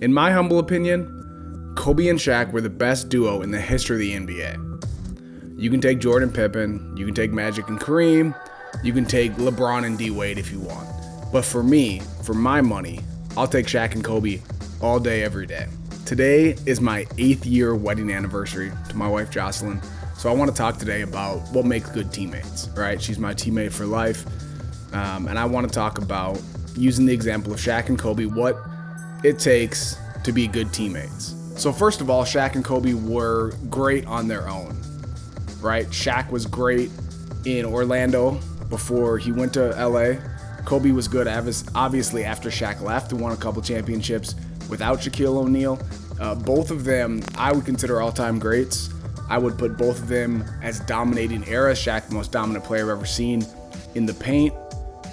In my humble opinion, Kobe and Shaq were the best duo in the history of the NBA. You can take Jordan Pippen, you can take Magic and Kareem, you can take LeBron and D Wade if you want. But for me, for my money, I'll take Shaq and Kobe all day, every day. Today is my 8th year wedding anniversary to my wife Jocelyn. So I want to talk today about what makes good teammates, right? She's my teammate for life. And I want to talk about, using the example of Shaq and Kobe, what it takes to be good teammates. So first of all, Shaq and Kobe were great on their own, right? Shaq was great in Orlando before he went to LA. Kobe was good, obviously, after Shaq left and won a couple championships without Shaquille O'Neal. Both of them I would consider all-time greats. I would put both of them as dominating eras. Shaq, the most dominant player I've ever seen in the paint,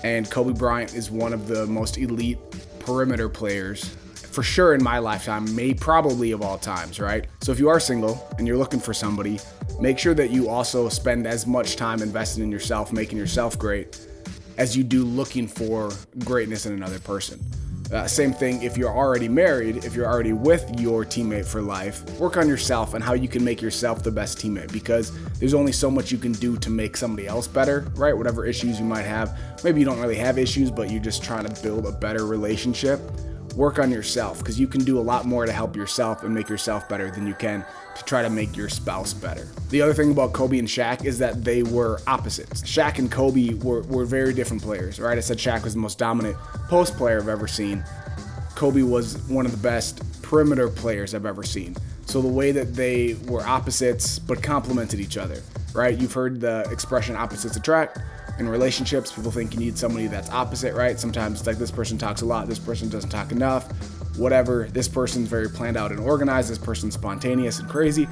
and Kobe Bryant is one of the most elite perimeter players, for sure in my lifetime, probably of all times, right? So if you are single and you're looking for somebody, make sure that you also spend as much time investing in yourself, making yourself great, as you do looking for greatness in another person. Same thing if you're already married, if you're already with your teammate for life, work on yourself and how you can make yourself the best teammate, because there's only so much you can do to make somebody else better, right? Whatever issues you might have. Maybe you don't really have issues, but you're just trying to build a better relationship. Work on yourself, because you can do a lot more to help yourself and make yourself better than you can to try to make your spouse better. The other thing about Kobe and Shaq is that they were opposites. Shaq and Kobe were very different players, right? I said Shaq was the most dominant post player I've ever seen. Kobe was one of the best perimeter players I've ever seen. So the way that they were opposites but complemented each other, right? You've heard the expression opposites attract. In relationships, people think you need somebody that's opposite, right? Sometimes it's like, this person talks a lot, this person doesn't talk enough, whatever. This person's very planned out and organized, this person's spontaneous and crazy.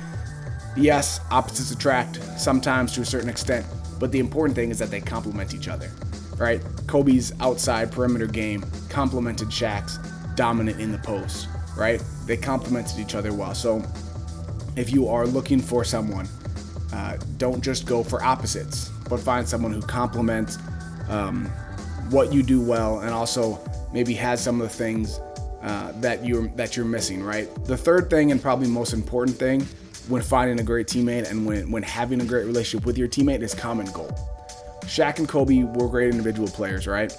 Yes, opposites attract sometimes to a certain extent, but the important thing is that they complement each other, right? Kobe's outside perimeter game complemented Shaq's dominant in the post, right? They complemented each other well. So if you are looking for someone, don't just go for opposites, but find someone who complements what you do well, and also maybe has some of the things that you're missing, right? The third thing, and probably most important thing when finding a great teammate and when having a great relationship with your teammate, is common goal. Shaq and Kobe were great individual players, right?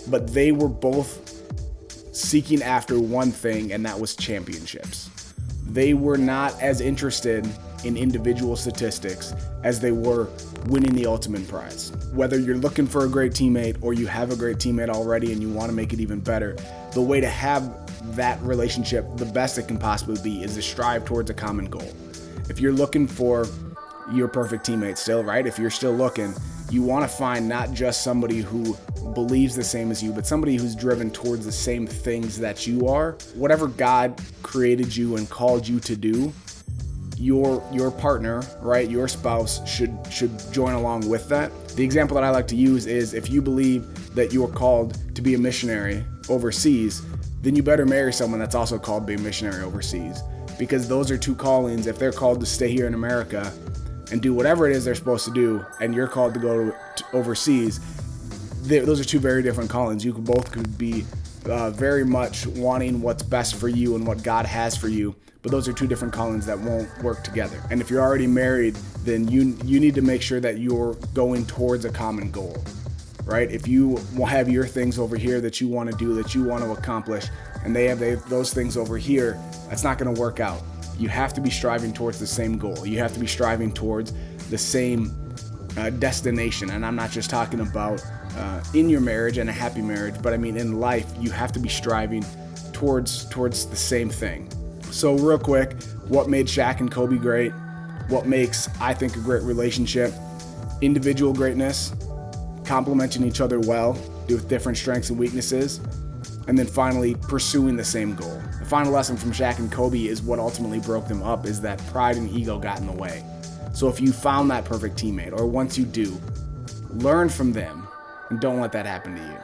But they were both seeking after one thing, and that was championships. They were not as interested in individual statistics as they were winning the ultimate prize. Whether you're looking for a great teammate or you have a great teammate already and you want to make it even better, the way to have that relationship the best it can possibly be is to strive towards a common goal. If you're looking for your perfect teammate still, right? If you're still looking, you want to find not just somebody who believes the same as you, but somebody who's driven towards the same things that you are. Whatever God created you and called you to do, your partner, right, your spouse should join along with that. The example that I like to use is, if you believe that you're called to be a missionary overseas, then you better marry someone that's also called to be a missionary overseas, because those are two callings. If they're called to stay here in America and do whatever it is they're supposed to do, and you're called to go to overseas, those are two very different callings. You could be very much wanting what's best for you and what God has for you, but those are two different callings that won't work together. And if you're already married, then you need to make sure that you're going towards a common goal, right? If you have your things over here that you want to do, that you want to accomplish, and they have those things over here, that's not going to work out. You have to be striving towards the same goal. You have to be striving towards the same destination. And I'm not just talking about in your marriage and a happy marriage, but I mean in life, you have to be striving towards the same thing. So real quick, what made Shaq and Kobe great? What makes, I think, a great relationship? Individual greatness, complementing each other well, with different strengths and weaknesses, and then finally pursuing the same goal. The final lesson from Shaq and Kobe is what ultimately broke them up, is that pride and ego got in the way. So if you found that perfect teammate, or once you do, learn from them and don't let that happen to you.